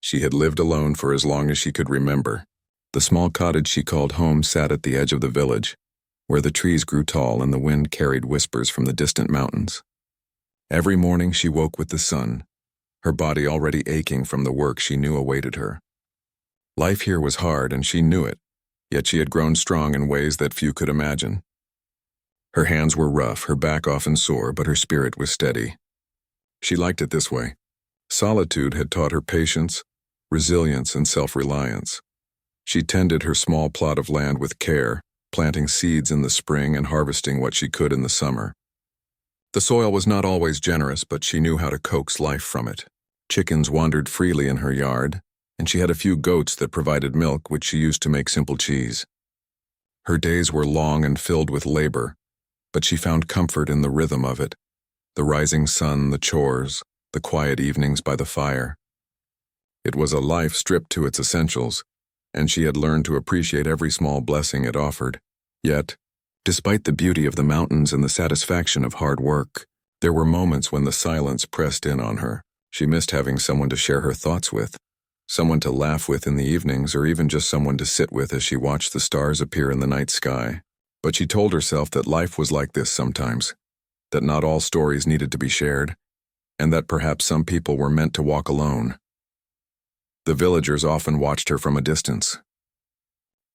She had lived alone for as long as she could remember. The small cottage she called home sat at the edge of the village, where the trees grew tall and the wind carried whispers from the distant mountains. Every morning she woke with the sun, her body already aching from the work she knew awaited her. Life here was hard and she knew it, yet she had grown strong in ways that few could imagine. Her hands were rough, her back often sore, but her spirit was steady. She liked it this way. Solitude had taught her patience, resilience, and self-reliance. She tended her small plot of land with care, planting seeds in the spring and harvesting what she could in the summer. The soil was not always generous, but she knew how to coax life from it. Chickens wandered freely in her yard, and she had a few goats that provided milk, which she used to make simple cheese. Her days were long and filled with labor, but she found comfort in the rhythm of it, the rising sun, the chores, the quiet evenings by the fire. It was a life stripped to its essentials, and she had learned to appreciate every small blessing it offered. Yet, despite the beauty of the mountains and the satisfaction of hard work, there were moments when the silence pressed in on her. She missed having someone to share her thoughts with, someone to laugh with in the evenings, or even just someone to sit with as she watched the stars appear in the night sky. But she told herself that life was like this sometimes, that not all stories needed to be shared, and that perhaps some people were meant to walk alone. The villagers often watched her from a distance.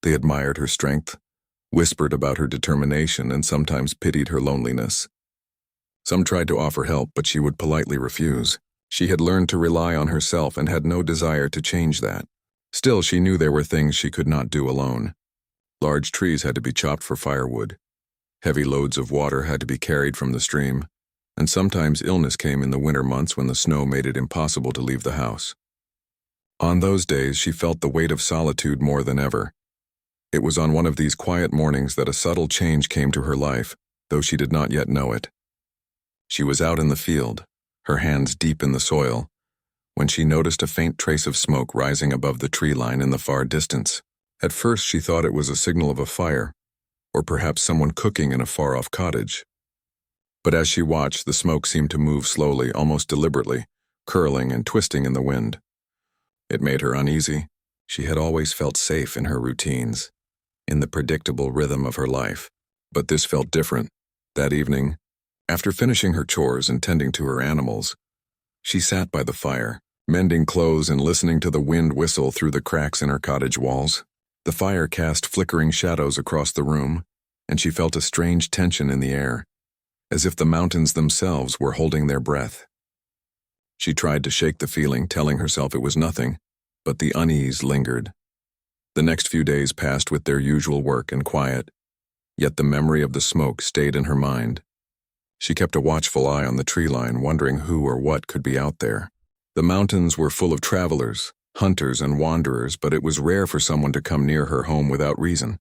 They admired her strength, whispered about her determination, and sometimes pitied her loneliness. Some tried to offer help, but she would politely refuse. She had learned to rely on herself and had no desire to change that. Still, she knew there were things she could not do alone. Large trees had to be chopped for firewood. Heavy loads of water had to be carried from the stream, and sometimes illness came in the winter months when the snow made it impossible to leave the house. On those days, she felt the weight of solitude more than ever. It was on one of these quiet mornings that a subtle change came to her life, though she did not yet know it. She was out in the field, her hands deep in the soil, when she noticed a faint trace of smoke rising above the tree line in the far distance. At first, she thought it was a signal of a fire, or perhaps someone cooking in a far-off cottage. But as she watched, the smoke seemed to move slowly, almost deliberately, curling and twisting in the wind. It made her uneasy. She had always felt safe in her routines, in the predictable rhythm of her life. But this felt different. That evening, after finishing her chores and tending to her animals, she sat by the fire, mending clothes and listening to the wind whistle through the cracks in her cottage walls. The fire cast flickering shadows across the room, and she felt a strange tension in the air, as if the mountains themselves were holding their breath. She tried to shake the feeling, telling herself it was nothing, but the unease lingered. The next few days passed with their usual work and quiet, yet the memory of the smoke stayed in her mind. She kept a watchful eye on the tree line, wondering who or what could be out there. The mountains were full of travelers, hunters and wanderers, but it was rare for someone to come near her home without reason.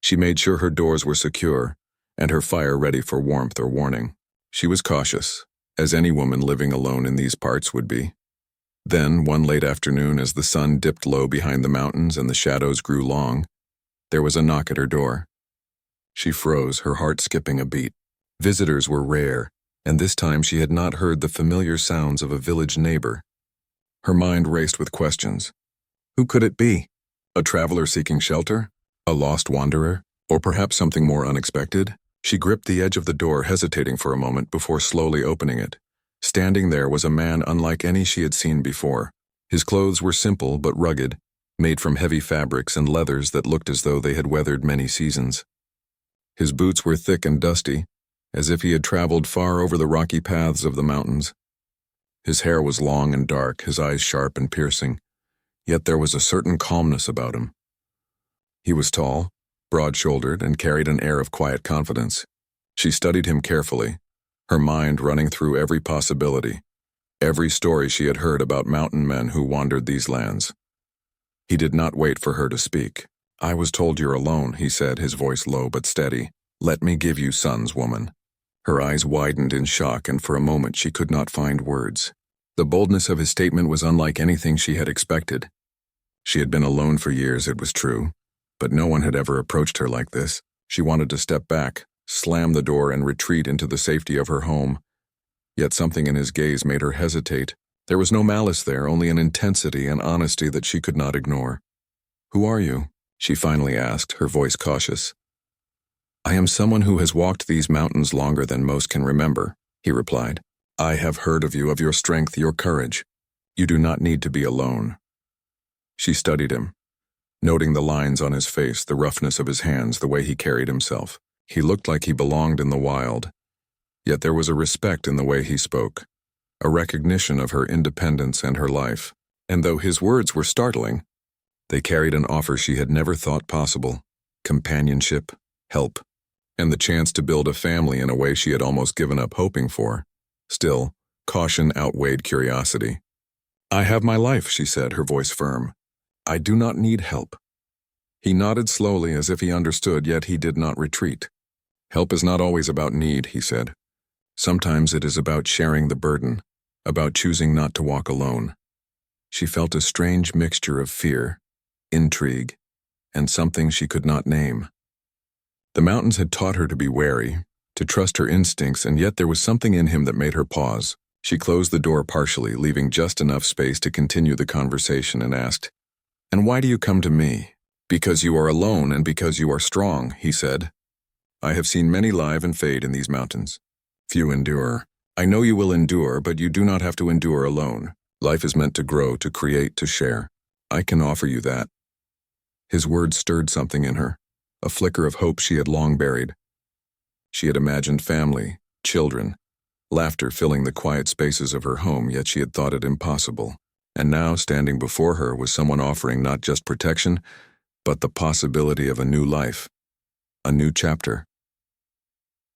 She made sure her doors were secure and her fire ready for warmth or warning. She was cautious, as any woman living alone in these parts would be. Then, one late afternoon, as the sun dipped low behind the mountains and the shadows grew long, there was a knock at her door. She froze, her heart skipping a beat. Visitors were rare, and this time she had not heard the familiar sounds of a village neighbor. Her mind raced with questions. Who could it be? A traveler seeking shelter? A lost wanderer? Or perhaps something more unexpected? She gripped the edge of the door, hesitating for a moment before slowly opening it. Standing there was a man unlike any she had seen before. His clothes were simple but rugged, made from heavy fabrics and leathers that looked as though they had weathered many seasons. His boots were thick and dusty, as if he had traveled far over the rocky paths of the mountains. His hair was long and dark, his eyes sharp and piercing, yet there was a certain calmness about him. He was tall, broad-shouldered, and carried an air of quiet confidence. She studied him carefully, her mind running through every possibility, every story she had heard about mountain men who wandered these lands. He did not wait for her to speak. "I was told you're alone," he said, his voice low but steady. "Let me give you sons, woman." Her eyes widened in shock, and for a moment she could not find words. The boldness of his statement was unlike anything she had expected. She had been alone for years, it was true, but no one had ever approached her like this. She wanted to step back, slam the door, and retreat into the safety of her home. Yet something in his gaze made her hesitate, There was no malice there, only an intensity and honesty that she could not ignore. "Who are you?" she finally asked, her voice cautious. "I am someone who has walked these mountains longer than most can remember," he replied. "I have heard of you, of your strength, your courage. You do not need to be alone." She studied him, noting the lines on his face, the roughness of his hands, the way he carried himself. He looked like he belonged in the wild. Yet there was a respect in the way he spoke, a recognition of her independence and her life. And though his words were startling, they carried an offer she had never thought possible: companionship, help, and the chance to build a family in a way she had almost given up hoping for. Still, caution outweighed curiosity. "I have my life," she said, her voice firm. "I do not need help." He nodded slowly as if he understood, yet he did not retreat. "Help is not always about need," he said. "Sometimes it is about sharing the burden, about choosing not to walk alone." She felt a strange mixture of fear, intrigue, and something she could not name. The mountains had taught her to be wary, to trust her instincts, and yet there was something in him that made her pause. She closed the door partially, leaving just enough space to continue the conversation, and asked, "And why do you come to me?" "Because you are alone and because you are strong," he said. "I have seen many live and fade in these mountains. Few endure. I know you will endure, but you do not have to endure alone. Life is meant to grow, to create, to share. I can offer you that." His words stirred something in her, a flicker of hope she had long buried. She had imagined family, children, laughter filling the quiet spaces of her home, yet she had thought it impossible. And now, standing before her, was someone offering not just protection, but the possibility of a new life, a new chapter.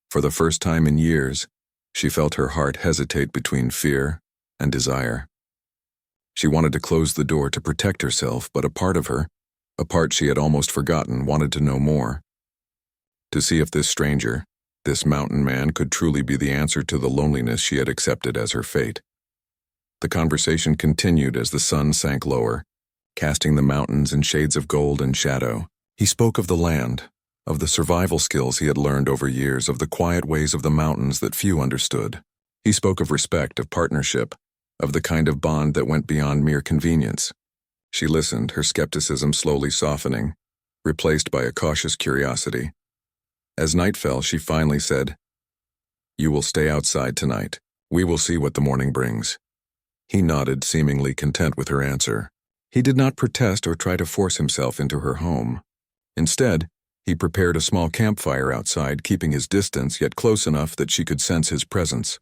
For the first time in years, she felt her heart hesitate between fear and desire. She wanted to close the door to protect herself, but a part of her, a part she had almost forgotten, wanted to know more. To see if this stranger, this mountain man, could truly be the answer to the loneliness she had accepted as her fate. The conversation continued as the sun sank lower, casting the mountains in shades of gold and shadow. He spoke of the land, of the survival skills he had learned over years, of the quiet ways of the mountains that few understood. He spoke of respect, of partnership, of the kind of bond that went beyond mere convenience. She listened, her skepticism slowly softening, replaced by a cautious curiosity. As night fell, she finally said, "You will stay outside tonight. We will see what the morning brings." He nodded, seemingly content with her answer. He did not protest or try to force himself into her home. Instead, he prepared a small campfire outside, keeping his distance, yet close enough that she could sense his presence.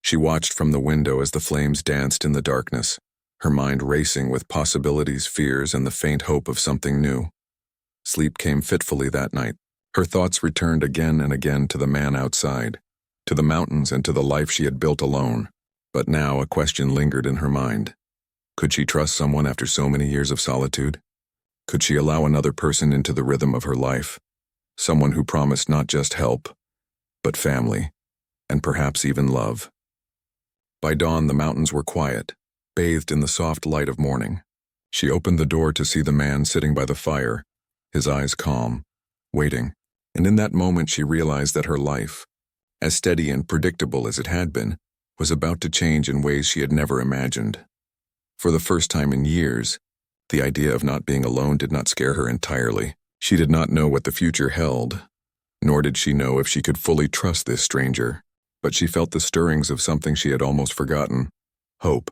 She watched from the window as the flames danced in the darkness, her mind racing with possibilities, fears, and the faint hope of something new. Sleep came fitfully that night. Her thoughts returned again and again to the man outside, to the mountains and to the life she had built alone. But now a question lingered in her mind. Could she trust someone after so many years of solitude? Could she allow another person into the rhythm of her life? Someone who promised not just help, but family, and perhaps even love. By dawn, the mountains were quiet, bathed in the soft light of morning. She opened the door to see the man sitting by the fire, his eyes calm, waiting, and in that moment she realized that her life, as steady and predictable as it had been, was about to change in ways she had never imagined. For the first time in years, the idea of not being alone did not scare her entirely. She did not know what the future held, nor did she know if she could fully trust this stranger, but she felt the stirrings of something she had almost forgotten: hope.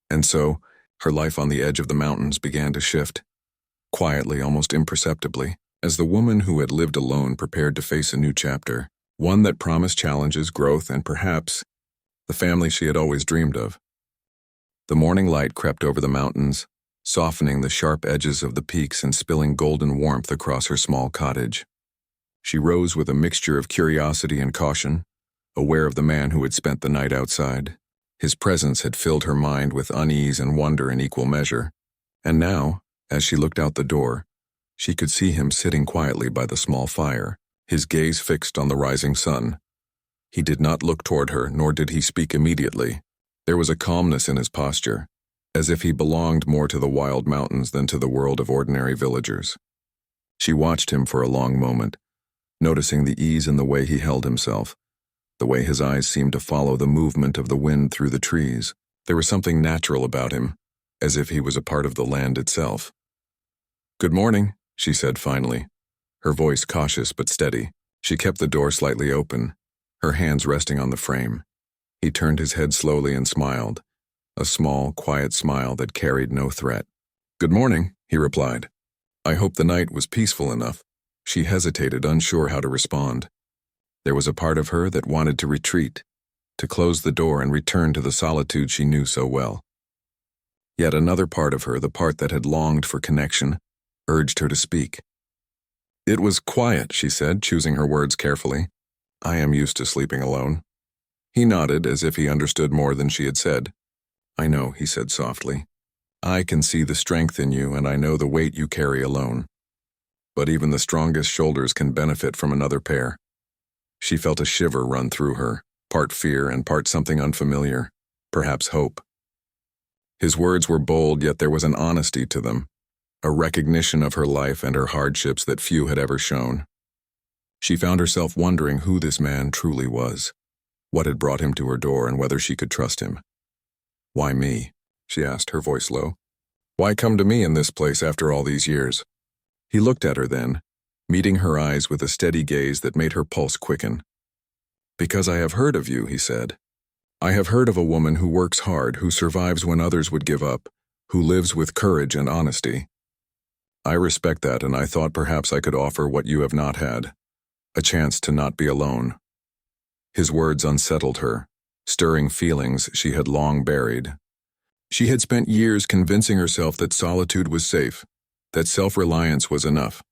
And so, her life on the edge of the mountains began to shift, quietly, almost imperceptibly, as the woman who had lived alone prepared to face a new chapter, one that promised challenges, growth, and perhaps the family she had always dreamed of. The morning light crept over the mountains, softening the sharp edges of the peaks and spilling golden warmth across her small cottage. She rose with a mixture of curiosity and caution, aware of the man who had spent the night outside. His presence had filled her mind with unease and wonder in equal measure, and now, as she looked out the door, she could see him sitting quietly by the small fire, his gaze fixed on the rising sun. He did not look toward her, nor did he speak immediately. There was a calmness in his posture, as if he belonged more to the wild mountains than to the world of ordinary villagers. She watched him for a long moment, noticing the ease in the way he held himself, the way his eyes seemed to follow the movement of the wind through the trees, There was something natural about him, as if he was a part of the land itself. "Good morning," she said finally, her voice cautious but steady. She kept the door slightly open, her hands resting on the frame. He turned his head slowly and smiled, a small, quiet smile that carried no threat. "Good morning," he replied. "I hope the night was peaceful enough." She hesitated, unsure how to respond. There was a part of her that wanted to retreat, to close the door and return to the solitude she knew so well. Yet another part of her, the part that had longed for connection, urged her to speak. "It was quiet," she said, choosing her words carefully. "I am used to sleeping alone." He nodded as if he understood more than she had said. "I know," he said softly. "I can see the strength in you, and I know the weight you carry alone. But even the strongest shoulders can benefit from another pair." She felt a shiver run through her, part fear and part something unfamiliar, perhaps hope. His words were bold, yet there was an honesty to them, a recognition of her life and her hardships that few had ever shown. She found herself wondering who this man truly was, what had brought him to her door, and whether she could trust him. "Why me?" she asked, her voice low. "Why come to me in this place after all these years?" He looked at her then, meeting her eyes with a steady gaze that made her pulse quicken. "Because I have heard of you," he said. "I have heard of a woman who works hard, who survives when others would give up, who lives with courage and honesty. I respect that, and I thought perhaps I could offer what you have not had, a chance to not be alone." His words unsettled her, stirring feelings she had long buried. She had spent years convincing herself that solitude was safe, that self-reliance was enough.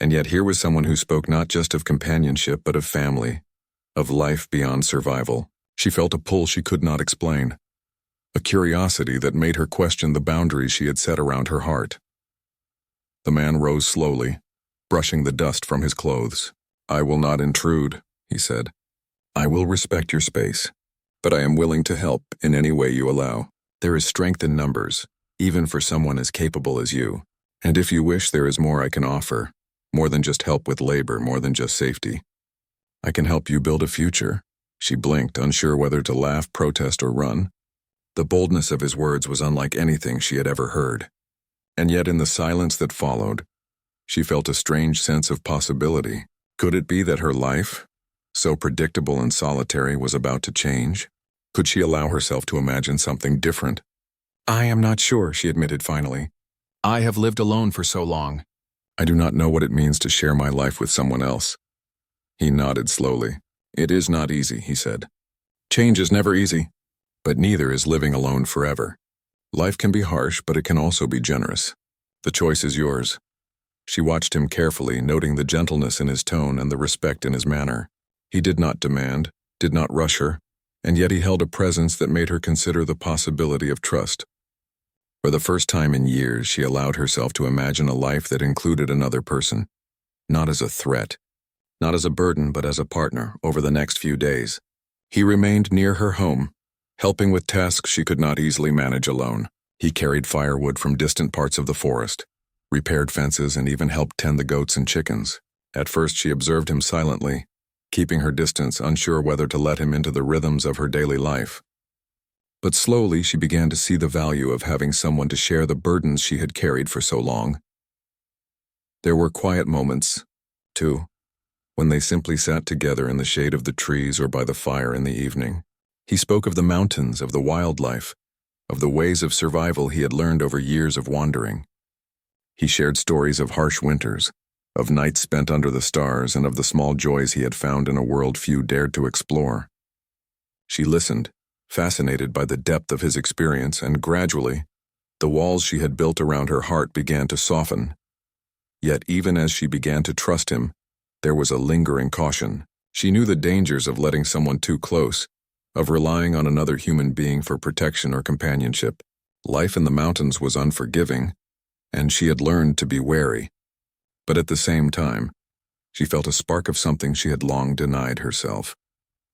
And yet here was someone who spoke not just of companionship but of family, of life beyond survival. She felt a pull she could not explain, a curiosity that made her question the boundaries she had set around her heart. The man rose slowly, brushing the dust from his clothes. "I will not intrude," he said. "I will respect your space, but I am willing to help in any way you allow. There is strength in numbers, even for someone as capable as you. And if you wish, there is more I can offer, more than just help with labor, more than just safety. I can help you build a future." She blinked, unsure whether to laugh, protest, or run. The boldness of his words was unlike anything she had ever heard. And yet in the silence that followed, she felt a strange sense of possibility. Could it be that her life, so predictable and solitary, was about to change? Could she allow herself to imagine something different? "I am not sure," she admitted finally. "I have lived alone for so long. I do not know what it means to share my life with someone else." He nodded slowly. "It is not easy," he said. "Change is never easy, but neither is living alone forever. Life can be harsh, but it can also be generous. The choice is yours." She watched him carefully, noting the gentleness in his tone and the respect in his manner. He did not demand, did not rush her, and yet he held a presence that made her consider the possibility of trust. For the first time in years, she allowed herself to imagine a life that included another person, not as a threat, not as a burden, but as a partner over the next few days. He remained near her home, helping with tasks she could not easily manage alone. He carried firewood from distant parts of the forest, repaired fences, and even helped tend the goats and chickens. At first she observed him silently, keeping her distance, unsure whether to let him into the rhythms of her daily life. But slowly she began to see the value of having someone to share the burdens she had carried for so long. There were quiet moments, too, when they simply sat together in the shade of the trees or by the fire in the evening. He spoke of the mountains, of the wildlife, of the ways of survival he had learned over years of wandering. He shared stories of harsh winters, of nights spent under the stars, and of the small joys he had found in a world few dared to explore. She listened, fascinated by the depth of his experience, and gradually, the walls she had built around her heart began to soften. Yet even as she began to trust him, there was a lingering caution. She knew the dangers of letting someone too close, of relying on another human being for protection or companionship. Life in the mountains was unforgiving, and she had learned to be wary. But at the same time, she felt a spark of something she had long denied herself,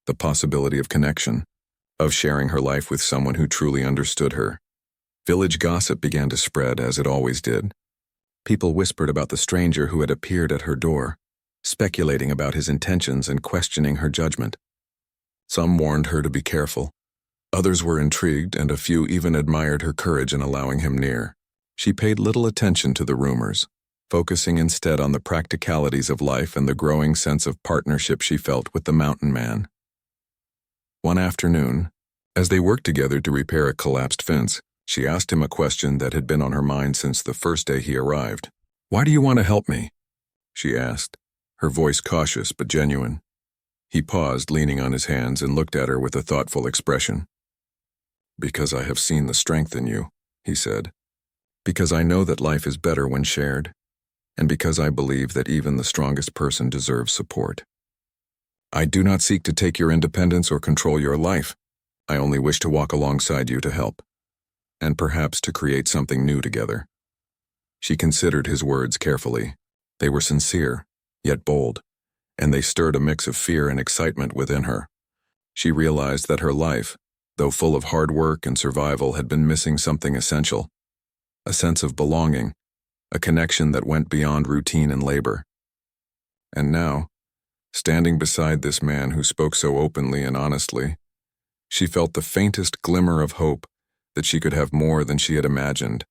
the possibility of connection, of sharing her life with someone who truly understood her. Village gossip began to spread, as it always did. People whispered about the stranger who had appeared at her door, speculating about his intentions and questioning her judgment. Some warned her to be careful, Others were intrigued, and a few even admired her courage in allowing him near. She paid little attention to the rumors, focusing instead on the practicalities of life and the growing sense of partnership she felt with the mountain man. One afternoon, as they worked together to repair a collapsed fence, she asked him a question that had been on her mind since the first day he arrived. "Why do you want to help me?" she asked, her voice cautious but genuine. He paused, leaning on his hands, and looked at her with a thoughtful expression. "Because I have seen the strength in you," he said. "Because I know that life is better when shared, and because I believe that even the strongest person deserves support. I do not seek to take your independence or control your life. I only wish to walk alongside you to help, and perhaps to create something new together." She considered his words carefully. They were sincere, yet bold, and they stirred a mix of fear and excitement within her. She realized that her life, though full of hard work and survival, had been missing something essential: a sense of belonging, a connection that went beyond routine and labor. And now, standing beside this man who spoke so openly and honestly, she felt the faintest glimmer of hope that she could have more than she had imagined.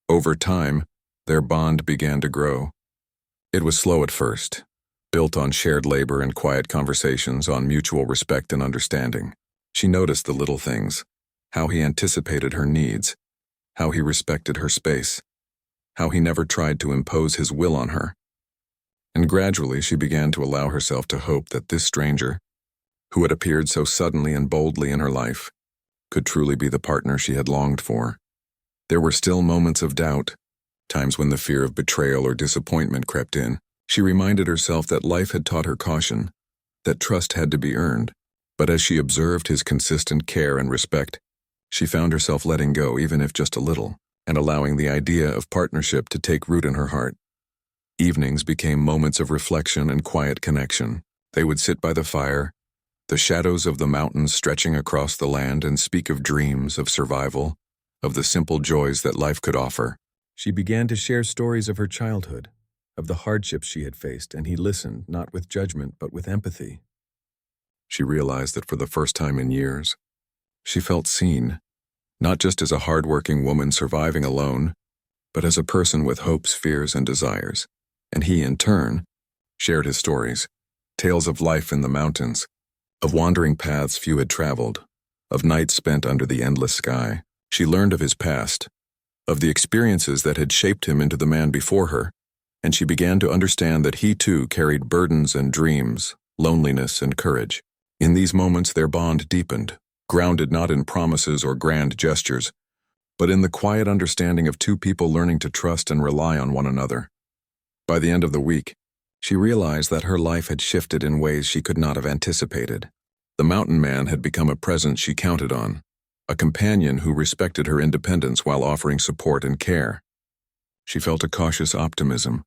Over time, their bond began to grow. It was slow at first, built on shared labor and quiet conversations, on mutual respect and understanding. She noticed the little things: how he anticipated her needs, how he respected her space, how he never tried to impose his will on her. And gradually she began to allow herself to hope that this stranger, who had appeared so suddenly and boldly in her life, could truly be the partner she had longed for. There were still moments of doubt, times when the fear of betrayal or disappointment crept in. She reminded herself that life had taught her caution, that trust had to be earned. But as she observed his consistent care and respect, she found herself letting go, even if just a little, and allowing the idea of partnership to take root in her heart. Evenings became moments of reflection and quiet connection. They would sit by the fire, the shadows of the mountains stretching across the land, and speak of dreams, of survival, of the simple joys that life could offer. She began to share stories of her childhood, of the hardships she had faced, and he listened, not with judgment but with empathy. She realized that for the first time in years, she felt seen, not just as a hard-working woman surviving alone, but as a person with hopes, fears, and desires. And he, in turn, shared his stories, tales of life in the mountains, of wandering paths few had traveled, of nights spent under the endless sky. She learned of his past, of the experiences that had shaped him into the man before her, and she began to understand that he too carried burdens and dreams, loneliness and courage. In these moments their bond deepened, grounded not in promises or grand gestures, but in the quiet understanding of two people learning to trust and rely on one another. By the end of the week, she realized that her life had shifted in ways she could not have anticipated. The mountain man had become a presence she counted on, a companion who respected her independence while offering support and care. She felt a cautious optimism,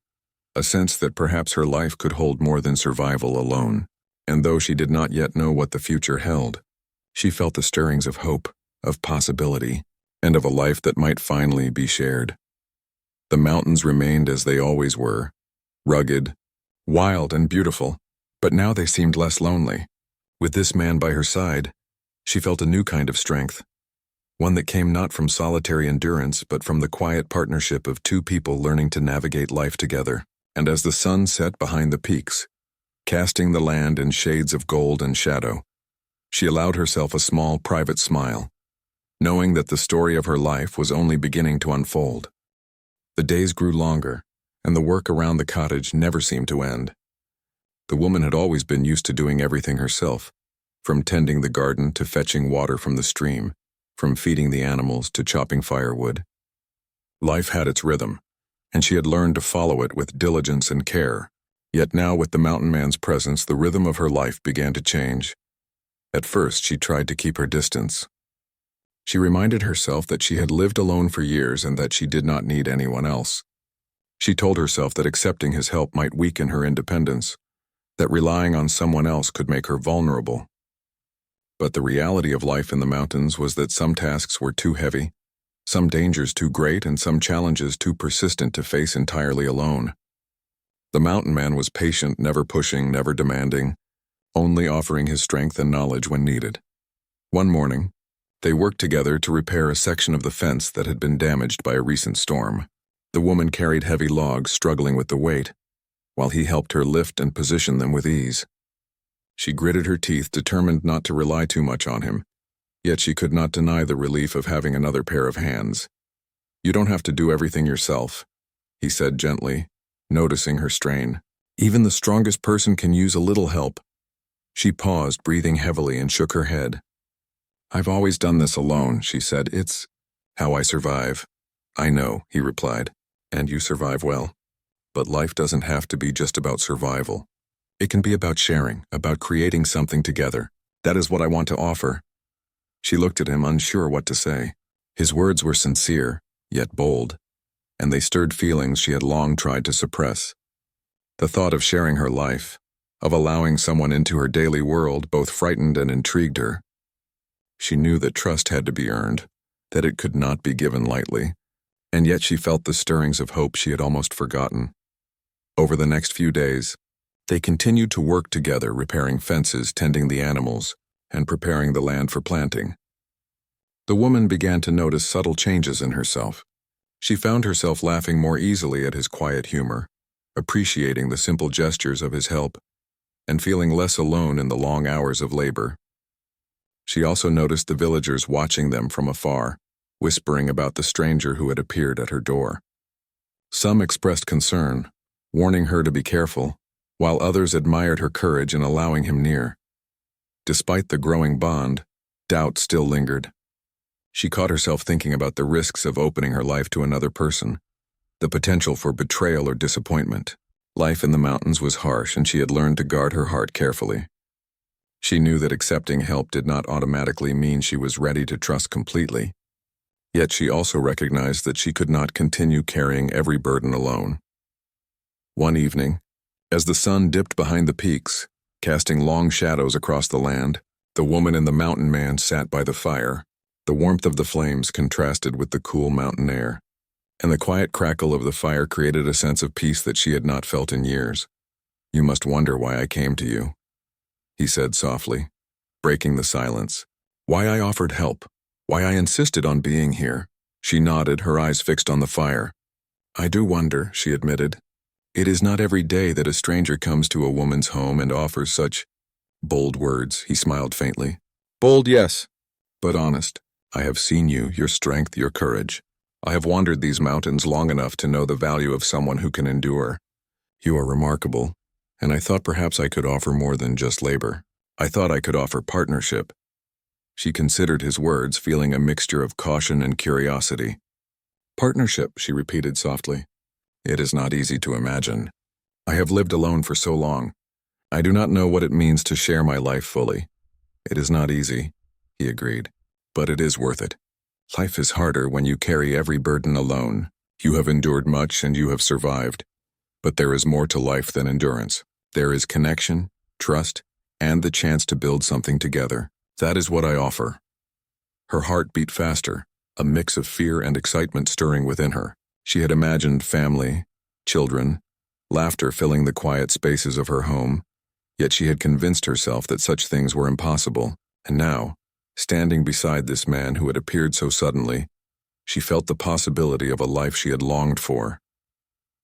a sense that perhaps her life could hold more than survival alone. And though she did not yet know what the future held, she felt the stirrings of hope, of possibility, and of a life that might finally be shared. The mountains remained as they always were, rugged, wild, and beautiful, but now they seemed less lonely. With this man by her side, she felt a new kind of strength, one that came not from solitary endurance but from the quiet partnership of two people learning to navigate life together. And as the sun set behind the peaks, casting the land in shades of gold and shadow, she allowed herself a small private smile, knowing that the story of her life was only beginning to unfold. The days grew longer, and the work around the cottage never seemed to end. The woman had always been used to doing everything herself, from tending the garden to fetching water from the stream, from feeding the animals to chopping firewood. Life had its rhythm, and she had learned to follow it with diligence and care. Yet now, with the mountain man's presence, the rhythm of her life began to change. At first, she tried to keep her distance. She reminded herself that she had lived alone for years and that she did not need anyone else. She told herself that accepting his help might weaken her independence, that relying on someone else could make her vulnerable. But the reality of life in the mountains was that some tasks were too heavy, some dangers too great, and some challenges too persistent to face entirely alone. The mountain man was patient, never pushing, never demanding, only offering his strength and knowledge when needed. One morning, They worked together to repair a section of the fence that had been damaged by a recent storm. The woman carried heavy logs, struggling with the weight, while he helped her lift and position them with ease. She gritted her teeth, determined not to rely too much on him, yet she could not deny the relief of having another pair of hands. "You don't have to do everything yourself," he said gently, noticing her strain. "Even the strongest person can use a little help." She paused, breathing heavily, and shook her head. "I've always done this alone," she said. "It's how I survive." "I know," he replied, "and you survive well. But life doesn't have to be just about survival. It can be about sharing, about creating something together. That is what I want to offer." She looked at him, unsure what to say. His words were sincere, yet bold, and they stirred feelings she had long tried to suppress. The thought of sharing her life, of allowing someone into her daily world, both frightened and intrigued her. She knew that trust had to be earned, that it could not be given lightly, and yet she felt the stirrings of hope she had almost forgotten. Over the next few days, they continued to work together, repairing fences, tending the animals, and preparing the land for planting. The woman began to notice subtle changes in herself. She found herself laughing more easily at his quiet humor, appreciating the simple gestures of his help, and feeling less alone in the long hours of labor. She also noticed the villagers watching them from afar, whispering about the stranger who had appeared at her door. Some expressed concern, warning her to be careful, while others admired her courage in allowing him near. Despite the growing bond, doubt still lingered. She caught herself thinking about the risks of opening her life to another person, the potential for betrayal or disappointment. Life in the mountains was harsh, and she had learned to guard her heart carefully. She knew that accepting help did not automatically mean she was ready to trust completely. Yet she also recognized that she could not continue carrying every burden alone. One evening, as the sun dipped behind the peaks, casting long shadows across the land, the woman and the mountain man sat by the fire. The warmth of the flames contrasted with the cool mountain air, and the quiet crackle of the fire created a sense of peace that she had not felt in years. "You must wonder why I came to you," he said softly, breaking the silence. "Why I offered help, why I insisted on being here." She nodded, her eyes fixed on the fire. "I do wonder," she admitted. "It is not every day that a stranger comes to a woman's home and offers such bold words." He smiled faintly. "Bold, yes, but honest. I have seen you, your strength, your courage. I have wandered these mountains long enough to know the value of someone who can endure. You are remarkable, and I thought perhaps I could offer more than just labor. I thought I could offer partnership." She considered his words, feeling a mixture of caution and curiosity. "Partnership," she repeated softly. "It is not easy to imagine. I have lived alone for so long. I do not know what it means to share my life fully. It is not easy," he agreed, "but it is worth it. Life is harder when you carry every burden alone. You have endured much and you have survived. But there is more to life than endurance. There is connection, trust, and the chance to build something together. That is what I offer." Her heart beat faster, a mix of fear and excitement stirring within her. She had imagined family, children, laughter filling the quiet spaces of her home, yet she had convinced herself that such things were impossible, and now, standing beside this man who had appeared so suddenly, she felt the possibility of a life she had longed for.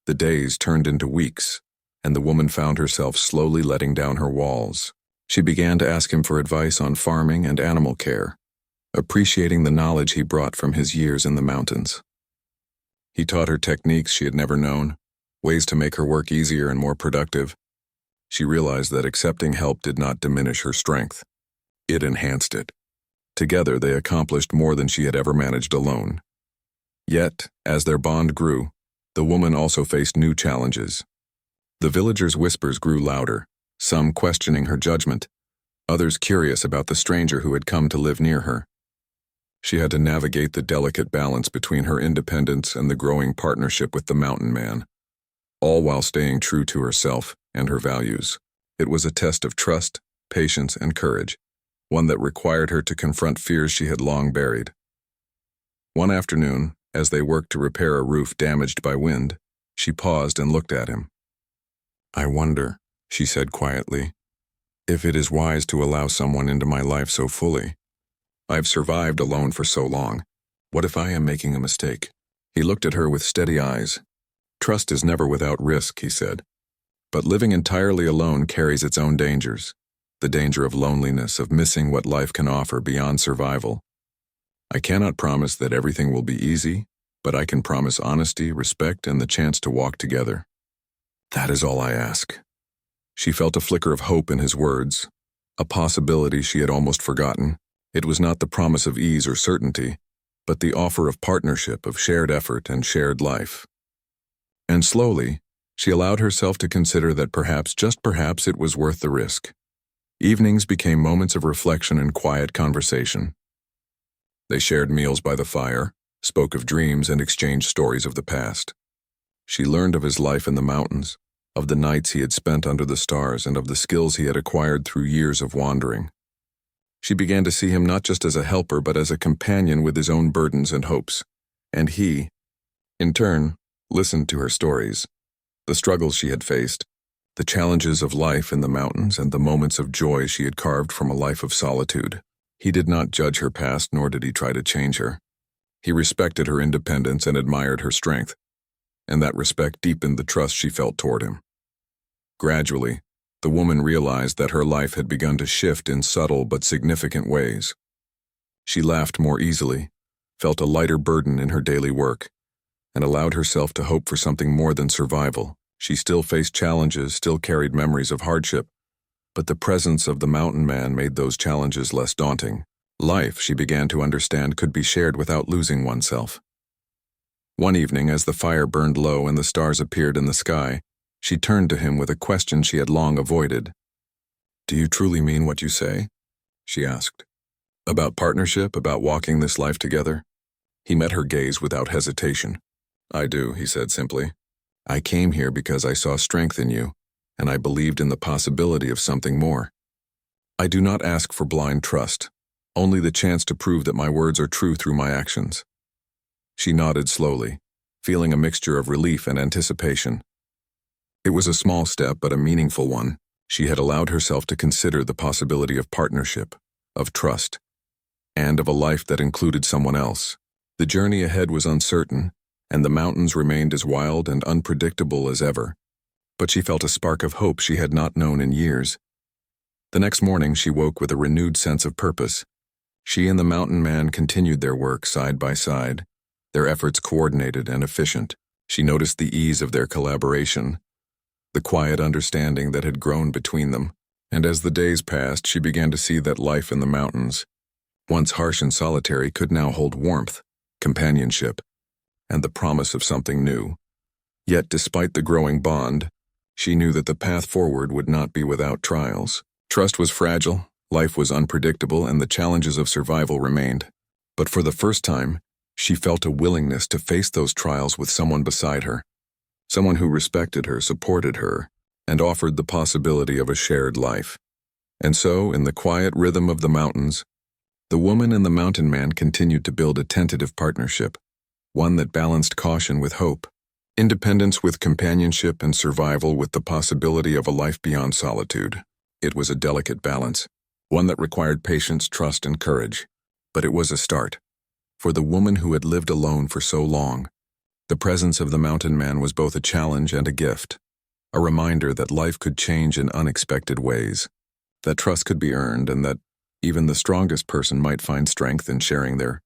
The days turned into weeks, and the woman found herself slowly letting down her walls. She began to ask him for advice on farming and animal care, appreciating the knowledge he brought from his years in the mountains. He taught her techniques she had never known, ways to make her work easier and more productive. She realized that accepting help did not diminish her strength. It enhanced it. Together they accomplished more than she had ever managed alone. Yet, as their bond grew, the woman also faced new challenges. The villagers' whispers grew louder, some questioning her judgment, others curious about the stranger who had come to live near her. She had to navigate the delicate balance between her independence and the growing partnership with the mountain man, all while staying true to herself and her values. It was a test of trust, patience, and courage, one that required her to confront fears she had long buried. One afternoon, as they worked to repair a roof damaged by wind, she paused and looked at him. "I wonder," she said quietly, "if it is wise to allow someone into my life so fully. I've survived alone for so long. What if I am making a mistake? He looked at her with steady eyes. Trust is never without risk, he said. But living entirely alone carries its own dangers. The danger of loneliness, of missing what life can offer beyond survival. I cannot promise that everything will be easy, but I can promise honesty, respect, and the chance to walk together. That is all I ask. She felt a flicker of hope in his words, a possibility she had almost forgotten. It was not the promise of ease or certainty, but the offer of partnership, of shared effort and shared life. And slowly, she allowed herself to consider that perhaps, just perhaps, it was worth the risk. Evenings became moments of reflection and quiet conversation. They shared meals by the fire, spoke of dreams, and exchanged stories of the past. She learned of his life in the mountains, of the nights he had spent under the stars, and of the skills he had acquired through years of wandering. She began to see him not just as a helper, but as a companion with his own burdens and hopes. And he, in turn, listened to her stories, the struggles she had faced, the challenges of life in the mountains, and the moments of joy she had carved from a life of solitude. He did not judge her past, nor did he try to change her. He respected her independence and admired her strength, and that respect deepened the trust she felt toward him. Gradually, the woman realized that her life had begun to shift in subtle but significant ways. She laughed more easily, felt a lighter burden in her daily work, and allowed herself to hope for something more than survival. She still faced challenges, still carried memories of hardship, but the presence of the mountain man made those challenges less daunting. Life, she began to understand, could be shared without losing oneself. One evening, as the fire burned low and the stars appeared in the sky, she turned to him with a question she had long avoided. "Do you truly mean what you say?" she asked. "About partnership, about walking this life together?" He met her gaze without hesitation. "I do," he said simply. "I came here because I saw strength in you, and I believed in the possibility of something more. I do not ask for blind trust, only the chance to prove that my words are true through my actions." She nodded slowly, feeling a mixture of relief and anticipation. It was a small step, but a meaningful one. She had allowed herself to consider the possibility of partnership, of trust, and of a life that included someone else. The journey ahead was uncertain, and the mountains remained as wild and unpredictable as ever. But she felt a spark of hope she had not known in years. The next morning she woke with a renewed sense of purpose. She and the mountain man continued their work side by side, their efforts coordinated and efficient. She noticed the ease of their collaboration, the quiet understanding that had grown between them, and as the days passed, she began to see that life in the mountains, once harsh and solitary, could now hold warmth, companionship, and the promise of something new. Yet, despite the growing bond, she knew that the path forward would not be without trials. Trust was fragile, life was unpredictable, and the challenges of survival remained. But for the first time, she felt a willingness to face those trials with someone beside her. Someone who respected her, supported her, and offered the possibility of a shared life. And so, in the quiet rhythm of the mountains, the woman and the mountain man continued to build a tentative partnership, one that balanced caution with hope, independence with companionship, and survival with the possibility of a life beyond solitude. It was a delicate balance, one that required patience, trust, and courage. But it was a start. For the woman who had lived alone for so long, the presence of the mountain man was both a challenge and a gift, a reminder that life could change in unexpected ways, that trust could be earned, and that even the strongest person might find strength in sharing their.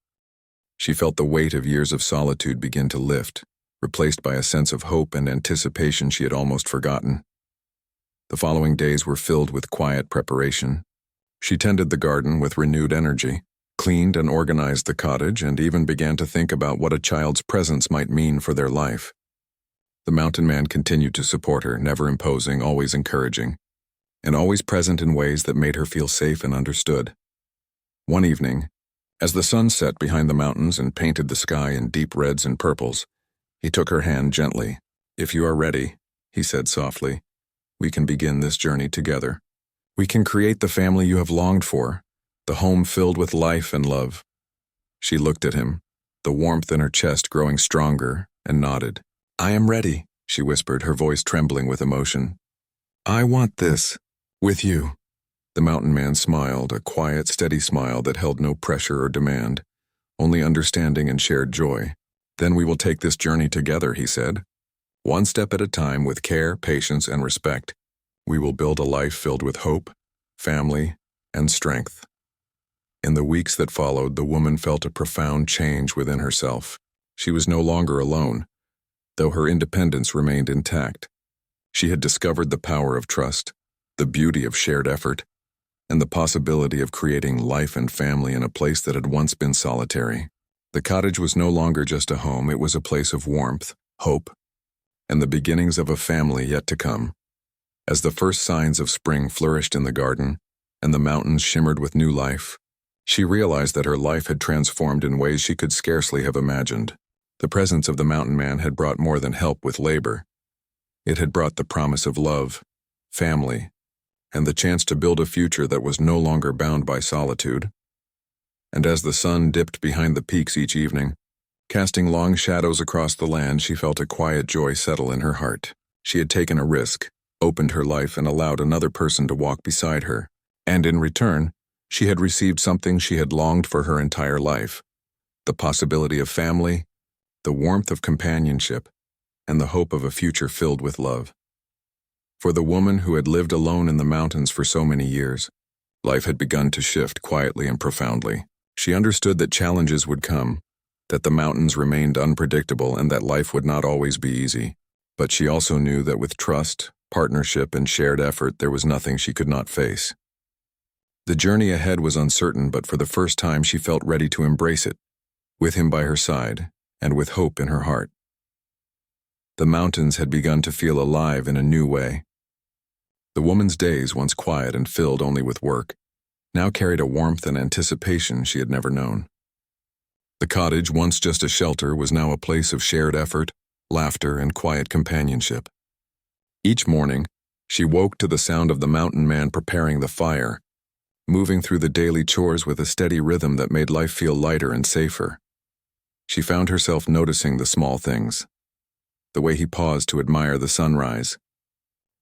She felt the weight of years of solitude begin to lift, replaced by a sense of hope and anticipation she had almost forgotten. The following days were filled with quiet preparation. She tended the garden with renewed energy, cleaned and organized the cottage, and even began to think about what a child's presence might mean for their life. The mountain man continued to support her, never imposing, always encouraging, and always present in ways that made her feel safe and understood. One evening, as the sun set behind the mountains and painted the sky in deep reds and purples, he took her hand gently. "If you are ready," he said softly, "we can begin this journey together. We can create the family you have longed for, the home filled with life and love." She looked at him, the warmth in her chest growing stronger, and nodded. "I am ready," she whispered, her voice trembling with emotion. "I want this, with you." The mountain man smiled, a quiet, steady smile that held no pressure or demand, only understanding and shared joy. "Then we will take this journey together," he said. "One step at a time, with care, patience, and respect. We will build a life filled with hope, family, and strength." In the weeks that followed, the woman felt a profound change within herself. She was no longer alone, though her independence remained intact. She had discovered the power of trust, the beauty of shared effort, and the possibility of creating life and family in a place that had once been solitary. The cottage was no longer just a home, it was a place of warmth, hope, and the beginnings of a family yet to come. As the first signs of spring flourished in the garden, and the mountains shimmered with new life, she realized that her life had transformed in ways she could scarcely have imagined. The presence of the mountain man had brought more than help with labor. It had brought the promise of love, family, and the chance to build a future that was no longer bound by solitude. And as the sun dipped behind the peaks each evening, casting long shadows across the land, she felt a quiet joy settle in her heart. She had taken a risk, opened her life, and allowed another person to walk beside her. And in return, she had received something she had longed for her entire life: the possibility of family, the warmth of companionship, and the hope of a future filled with love. For the woman who had lived alone in the mountains for so many years, life had begun to shift quietly and profoundly. She understood that challenges would come, that the mountains remained unpredictable, and that life would not always be easy. But she also knew that with trust, partnership, and shared effort, there was nothing she could not face. The journey ahead was uncertain, but for the first time she felt ready to embrace it, with him by her side, and with hope in her heart. The mountains had begun to feel alive in a new way. The woman's days, once quiet and filled only with work, now carried a warmth and anticipation she had never known. The cottage, once just a shelter, was now a place of shared effort, laughter, and quiet companionship. Each morning, she woke to the sound of the mountain man preparing the fire, moving through the daily chores with a steady rhythm that made life feel lighter and safer. She found herself noticing the small things: the way he paused to admire the sunrise,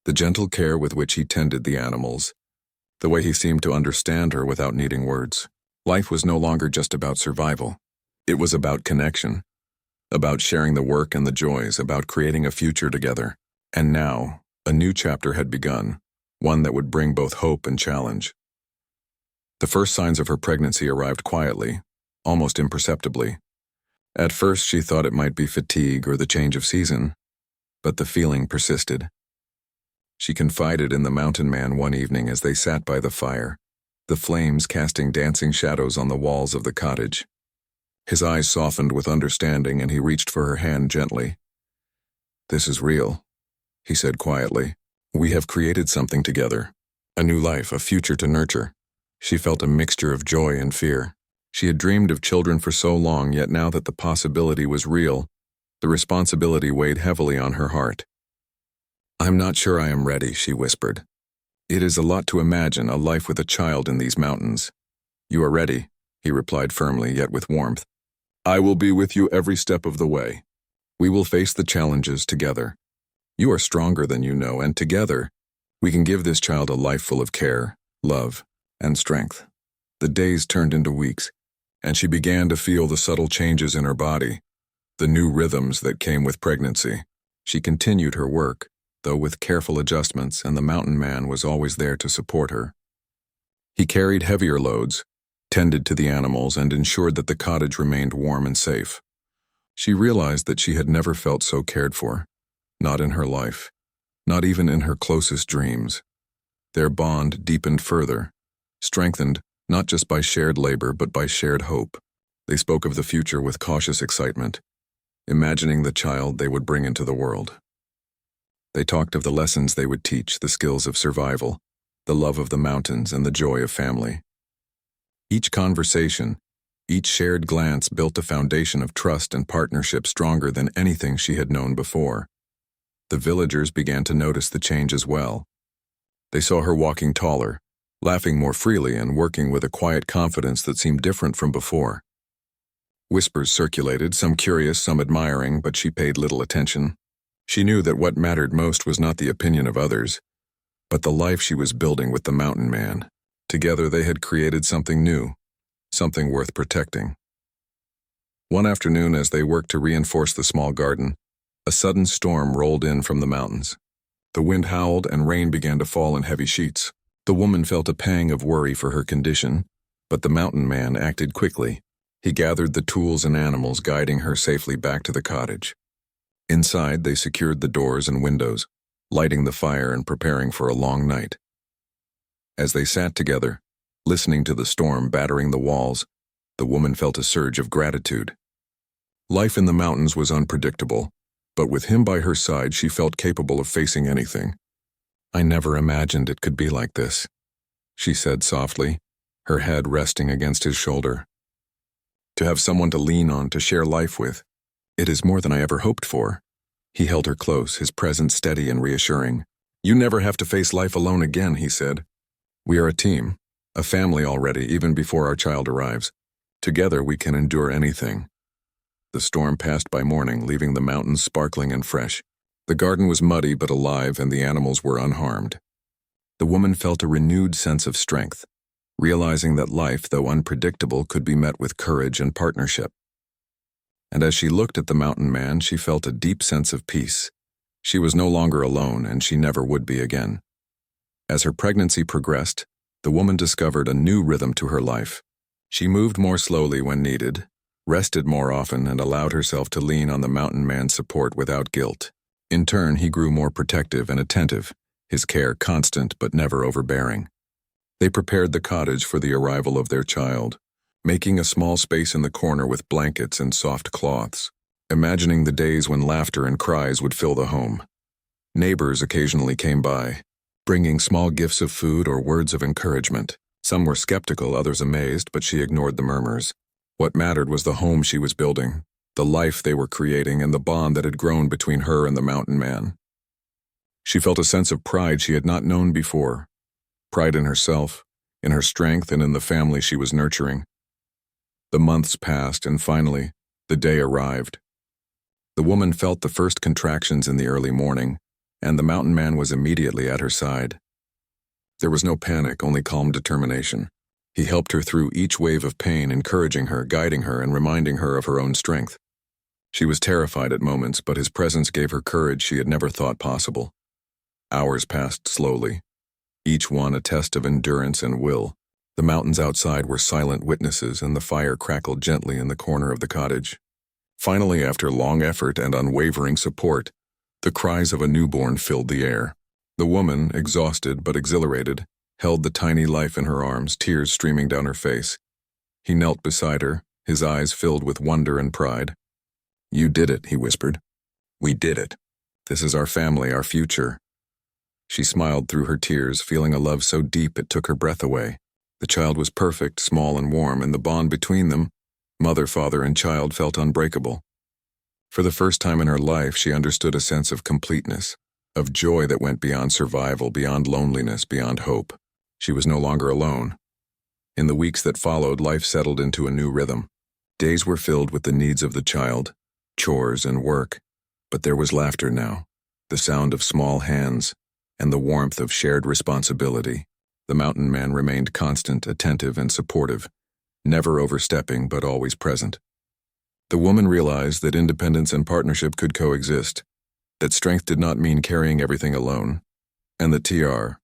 the gentle care with which he tended the animals, the way he seemed to understand her without needing words. Life was no longer just about survival. It was about connection, about sharing the work and the joys, about creating a future together. And now, a new chapter had begun, one that would bring both hope and challenge. The first signs of her pregnancy arrived quietly, almost imperceptibly. At first she thought it might be fatigue or the change of season, but the feeling persisted. She confided in the mountain man one evening as they sat by the fire, the flames casting dancing shadows on the walls of the cottage. His eyes softened with understanding, and he reached for her hand gently. "This is real," he said quietly. "We have created something together, a new life, a future to nurture." She felt a mixture of joy and fear. She had dreamed of children for so long, yet now that the possibility was real, the responsibility weighed heavily on her heart. "I'm not sure I am ready," she whispered. "It is a lot to imagine, a life with a child in these mountains." "You are ready," he replied firmly, yet with warmth. "I will be with you every step of the way. We will face the challenges together. You are stronger than you know, and together, we can give this child a life full of care, love, and strength." The days turned into weeks, and she began to feel the subtle changes in her body, the new rhythms that came with pregnancy. She continued her work, though with careful adjustments, and the mountain man was always there to support her. He carried heavier loads, tended to the animals, and ensured that the cottage remained warm and safe. She realized that she had never felt so cared for, not in her life, not even in her closest dreams. Their bond deepened further, strengthened not just by shared labor but by shared hope. They spoke of the future with cautious excitement, imagining the child they would bring into the world. They talked of the lessons they would teach, the skills of survival, the love of the mountains, and the joy of family. Each conversation, each shared glance built a foundation of trust and partnership stronger than anything she had known before. The villagers began to notice the change as well. They saw her walking taller, laughing more freely, and working with a quiet confidence that seemed different from before. Whispers circulated, some curious, some admiring, but she paid little attention. She knew that what mattered most was not the opinion of others, but the life she was building with the mountain man. Together they had created something new, something worth protecting. One afternoon, as they worked to reinforce the small garden, a sudden storm rolled in from the mountains. The wind howled and rain began to fall in heavy sheets. The woman felt a pang of worry for her condition, but the mountain man acted quickly. He gathered the tools and animals, guiding her safely back to the cottage. Inside, they secured the doors and windows, lighting the fire and preparing for a long night. As they sat together, listening to the storm battering the walls, the woman felt a surge of gratitude. Life in the mountains was unpredictable, but with him by her side, she felt capable of facing anything. "I never imagined it could be like this," she said softly, her head resting against his shoulder. "To have someone to lean on, to share life with, it is more than I ever hoped for." He held her close, his presence steady and reassuring. "You never have to face life alone again," he said. "We are a team, a family already, even before our child arrives. Together we can endure anything." The storm passed by morning, leaving the mountains sparkling and fresh. The garden was muddy but alive, and the animals were unharmed. The woman felt a renewed sense of strength, realizing that life, though unpredictable, could be met with courage and partnership. And as she looked at the mountain man, she felt a deep sense of peace. She was no longer alone, and she never would be again. As her pregnancy progressed, the woman discovered a new rhythm to her life. She moved more slowly when needed, rested more often, and allowed herself to lean on the mountain man's support without guilt. In turn, he grew more protective and attentive, his care constant but never overbearing. They prepared the cottage for the arrival of their child, making a small space in the corner with blankets and soft cloths, imagining the days when laughter and cries would fill the home. Neighbors occasionally came by, bringing small gifts of food or words of encouragement. Some were skeptical, others amazed, but she ignored the murmurs. What mattered was the home she was building, the life they were creating, and the bond that had grown between her and the mountain man. She felt a sense of pride she had not known before, pride in herself, in her strength, and in the family she was nurturing. The months passed, and finally, the day arrived. The woman felt the first contractions in the early morning, and the mountain man was immediately at her side. There was no panic, only calm determination. He helped her through each wave of pain, encouraging her, guiding her, and reminding her of her own strength. She was terrified at moments, but his presence gave her courage she had never thought possible. Hours passed slowly, each one a test of endurance and will. The mountains outside were silent witnesses, and the fire crackled gently in the corner of the cottage. Finally, after long effort and unwavering support, the cries of a newborn filled the air. The woman, exhausted but exhilarated, held the tiny life in her arms, tears streaming down her face. He knelt beside her, his eyes filled with wonder and pride. "You did it," he whispered. "We did it. This is our family, our future." She smiled through her tears, feeling a love so deep it took her breath away. The child was perfect, small and warm, and the bond between them, mother, father, and child, felt unbreakable. For the first time in her life, she understood a sense of completeness, of joy that went beyond survival, beyond loneliness, beyond hope. She was no longer alone. In the weeks that followed, life settled into a new rhythm. Days were filled with the needs of the child, chores and work, but there was laughter now, the sound of small hands, and the warmth of shared responsibility. The mountain man remained constant, attentive, and supportive, never overstepping but always present. The woman realized that independence and partnership could coexist, that strength did not mean carrying everything alone, and that TR,